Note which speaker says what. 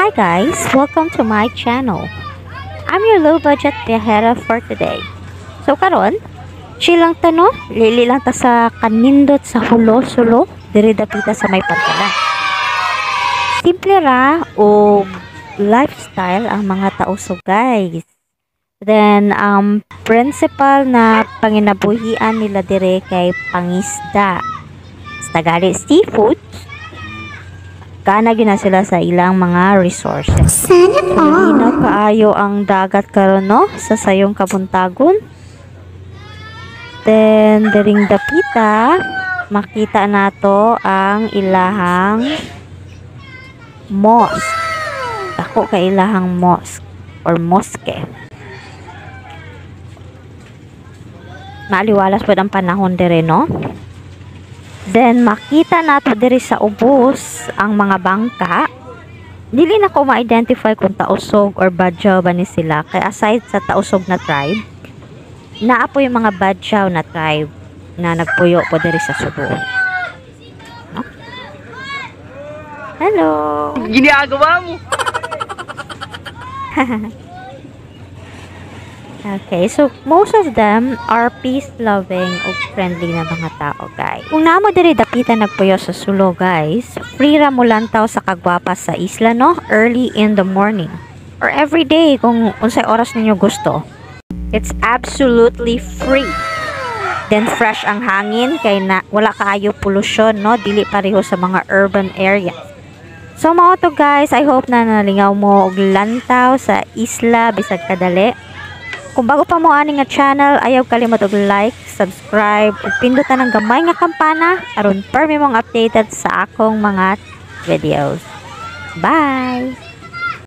Speaker 1: Hi guys, welcome to my channel. I'm your low budget viajera for today. So karon, chill lang ta no, lili lang ta sa kanindot sa hulo-sulo, diri dapita sa may pantalan. Simple ra o lifestyle ang mga tauso guys. Then principal na panginabuhian nila dire kay pangisda. Sa tagali seafood, kana gina sila sa ilang mga resources.
Speaker 2: Sana all.
Speaker 1: Malinaw kaayo ang dagat karon no sa sayong kabuntagon. Then diring dapita makita nato ang ilahang mosque. Ako kay ilahang mosque or mosque. Maliwalas pud ang panahon dire no. Then makita nato diri sa ubos ang mga bangka. Dili na ko ma-identify kung tausog or badyaw ba ni sila. Kay aside sa tausog na tribe, naa po yung mga badyaw na tribe na nagpuyo po diri sa Subo. No? Hello!
Speaker 3: Ginagawa mo!
Speaker 1: Okay, so most of them are peace-loving o friendly na mga tao, guys. Kung namo diri dapita nagpuyo sa Sulo, guys, free ra mo lantaw sa kagwapa sa isla, no? Early in the morning. Or every day kung unsay oras ninyo gusto. It's absolutely free. Then fresh ang hangin kay na wala kaayo pollution, no? Dili pareho sa mga urban areas. So mga to guys, I hope na nalingaw mo og lantaw sa isla bisag kadali. Kung bago pa mo ani nga channel, ayaw kalimot og like, subscribe, ug pindutan ang gamay nga kampana aron permi mong updated sa akong mga videos. Bye!